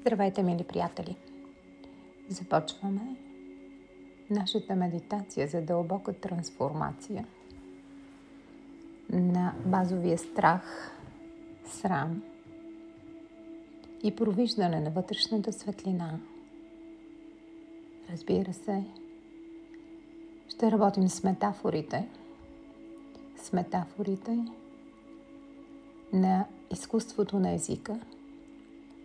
Здравейте, мили приятели! Започваме нашата медитация за дълбока трансформация на базовия страх, срам и провиждане на вътрешната светлина. Разбира се, ще работим с метафорите на изкуството на езика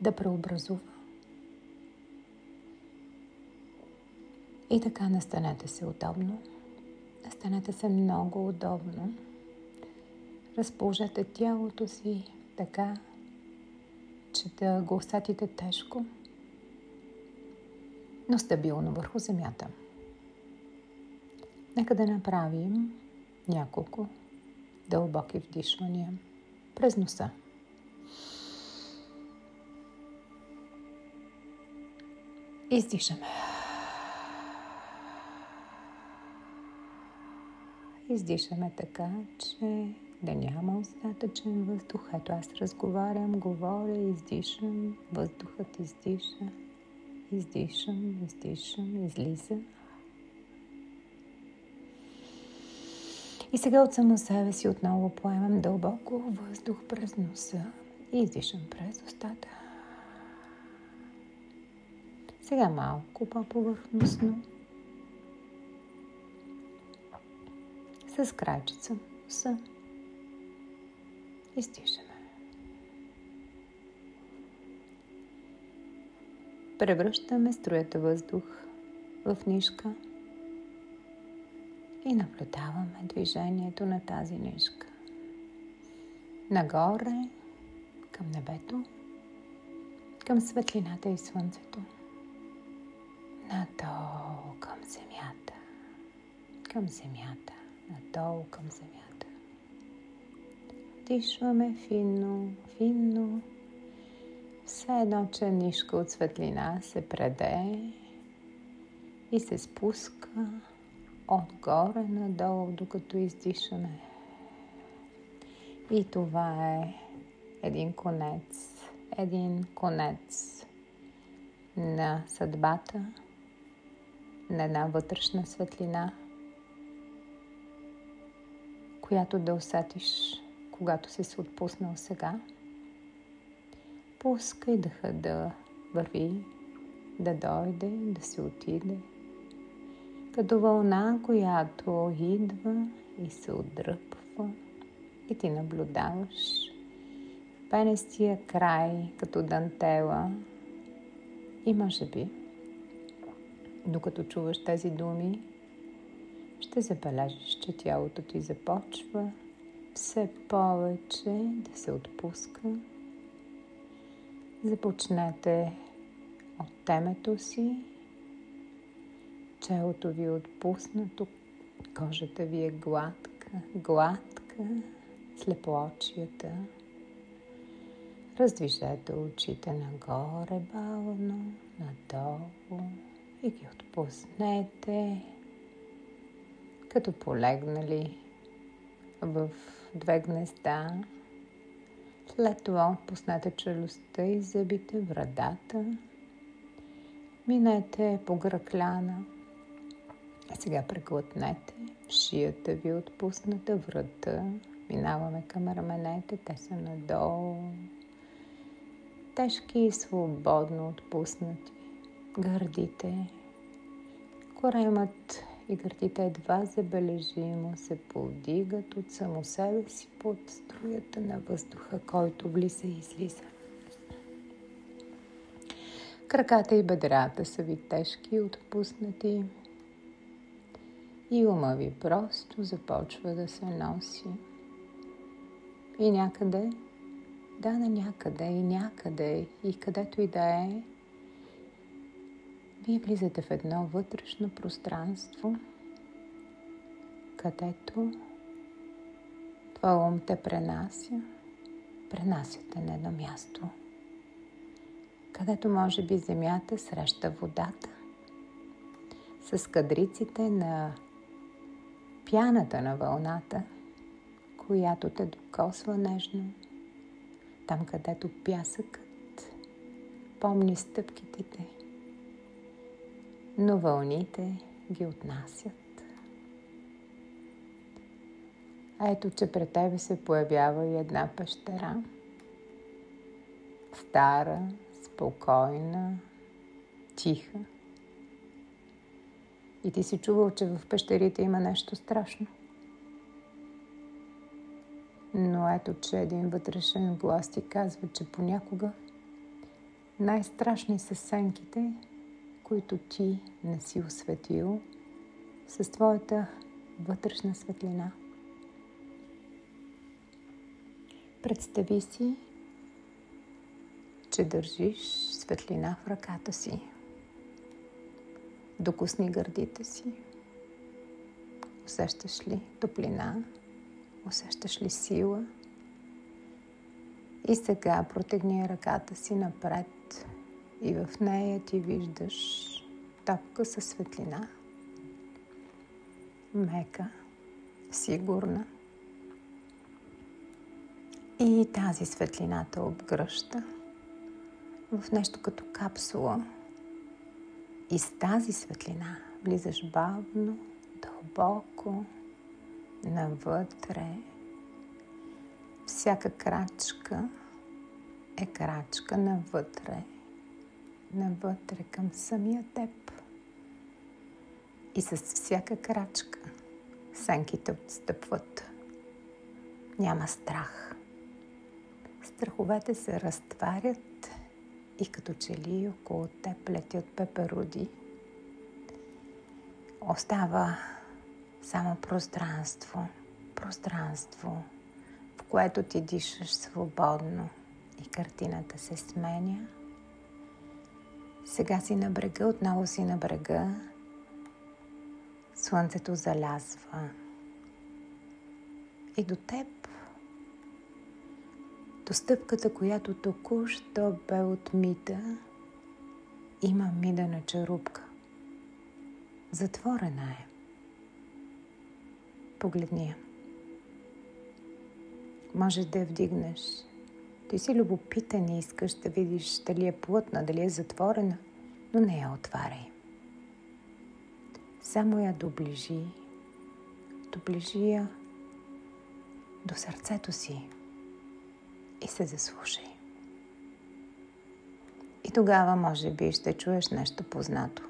да преобразува. И така настанете се удобно. Настанете се много удобно. Разположете тялото си така, че да го усетите тежко, но стабилно върху земята. Нека да направим няколко дълбоки вдишвания през носа. Издишаме. Издишаме така, че да няма остатъчен въздух. Ето аз разговарям, говоря, издишам, въздухът издиша, издишам, излиза. И сега от само себе си отново поемам дълбоко въздух през носа и издишам през устата. Сега малко по-повърхностно. С крайчица на носа издишаме. Превръщаме струята въздух в нишка и наблюдаваме движението на тази нишка. Нагоре, към небето, към светлината и слънцето. Надолу към земята, надолу към земята. Дишваме финно, все едно, че нишка от светлина се преде и се спуска отгоре надолу, докато издишаме. И това е един конец на съдбата, на една вътрешна светлина, която да усетиш, когато си се отпуснал сега. Пускай дъха да върви, да дойде, да се отиде, като вълна, която идва и се отдръпва и ти наблюдаваш пенестия край като дантела и може би, докато чуваш тези думи, ще забележиш, че тялото ти започва все повече да се отпуска. Започнете от темето си. Челото ви е отпуснато, кожата ви е гладка, слепоочията. Раздвижете очите нагоре бавно, надолу и ги отпуснете, като полегнали в две гнезда. След това отпуснете челюстта и зъбите, брадата. Минете по гръкляна. Сега преглътнете. Шията ви е отпусната, врата. Минаваме към раменете, те са надолу. Тежки и свободно отпуснати. Гърдите. Коремът и гърдите едва забележимо се повдигат от само себе си под струята на въздуха, който влиза и излиза. Краката и бедрата са ви тежки и отпуснати. И ума ви просто започва да се носи. И някъде, и където и да е, вие влизате в едно вътрешно пространство, където твой ум те пренасяте на едно място, където може би земята среща водата с кадриците на пяната на вълната, която те докосва нежно, там където пясъкът помни стъпките ти, но вълните ги отнасят. Ето, че пред тебе се появява и една пещера. Стара, спокойна, тиха. И ти си чувал, че в пещерите има нещо страшно. Но ето, че един вътрешен глас ти казва, че понякога най-страшни са сенките, които ти не си осветил с твоята вътрешна светлина. Представи си, че държиш светлина в ръката си. Докосни гърдите си. Усещаш ли топлина? Усещаш ли сила? И сега протегни ръката си напред и в нея ти виждаш топка със светлина. Мека, сигурна. И тази светлина те обгръща в нещо като капсула. И с тази светлина влизаш бавно, дълбоко, навътре. Всяка крачка е крачка навътре, навътре към самия теб. И с всяка крачка сенките отстъпват. Няма страх. Страховете се разтварят и като че ли около теб летят пеперуди. Остава само пространство, в което ти дишаш свободно и картината се сменя. Сега си на брега, отново си на брега. Слънцето залязва. И до теб, до стъпката, която току-що бе отмита, има мидена черупка. Затворена е. Погледни я. Можеш да я вдигнеш. Ти си любопитен и искаш да видиш дали е плътна, дали е затворена, но не я отваряй. Само я доближи. Доближи я до сърцето си и се заслушай. И тогава може би ще чуеш нещо познато.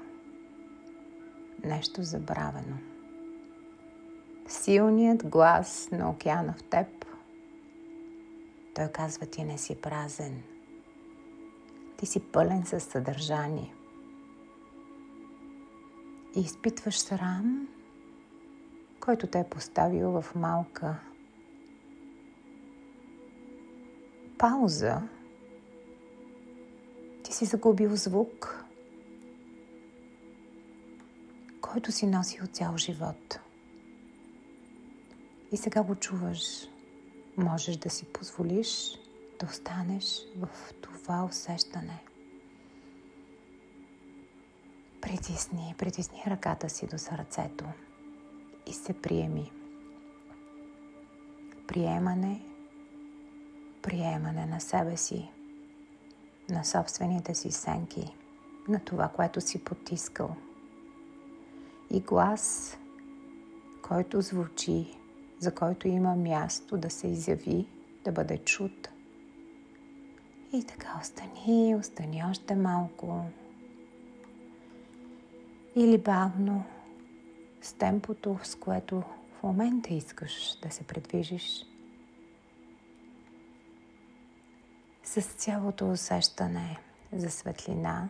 Нещо забравено. Силният глас на океана в теб. Той казва, ти не си празен. Ти си пълен със съдържание. И изпитваш срам, който те е поставил в малка пауза. Ти си загубил звук, който си носил цял живот. И сега го чуваш. Можеш да си позволиш да останеш в това усещане. Притисни ръката си до сърцето и се приеми. Приемане на себе си, на собствените си сенки, на това, което си потискал. И глас, който звучи, за който има място да се изяви, да бъде чут. И така остани още малко. Или бавно, с темпото, с което в момента искаш да се придвижиш. С цялото усещане за светлина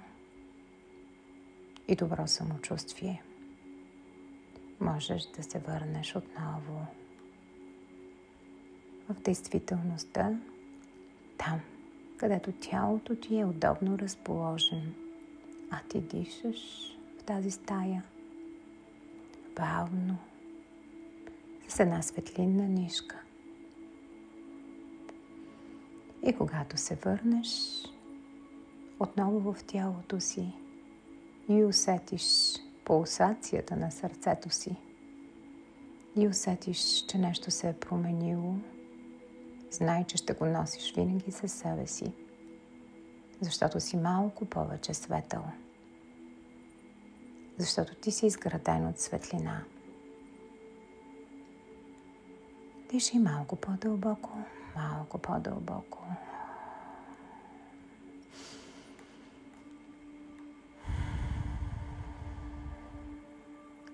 и добро самочувствие. Можеш да се върнеш отново в действителността, там, където тялото ти е удобно разположено, а ти дишаш в тази стая, бавно, с една светлинна нишка. И когато се върнеш отново в тялото си и усетиш пулсацията на сърцето си и усетиш, че нещо се е променило, знай, че ще го носиш винаги със себе си. защото си малко повече светъл. Защото ти си изграден от светлина. Диши малко по-дълбоко, малко по-дълбоко.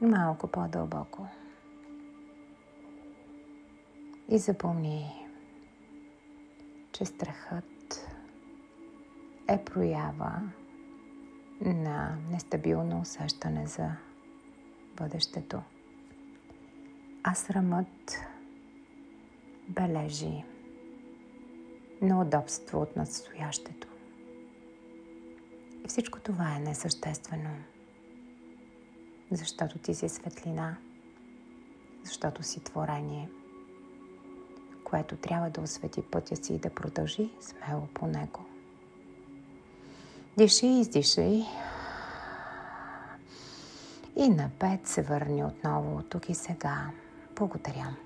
Малко по-дълбоко. И запомни, че страхът е проява на нестабилно усещане за бъдещето. А срамът бележи неудобство от настоящето. И всичко това е несъществено, защото ти си светлина, защото си творение, което трябва да освети пътя си и да продължи смело по него. Диши и издишай. И на 5 се върни отново тук и сега. Благодаря.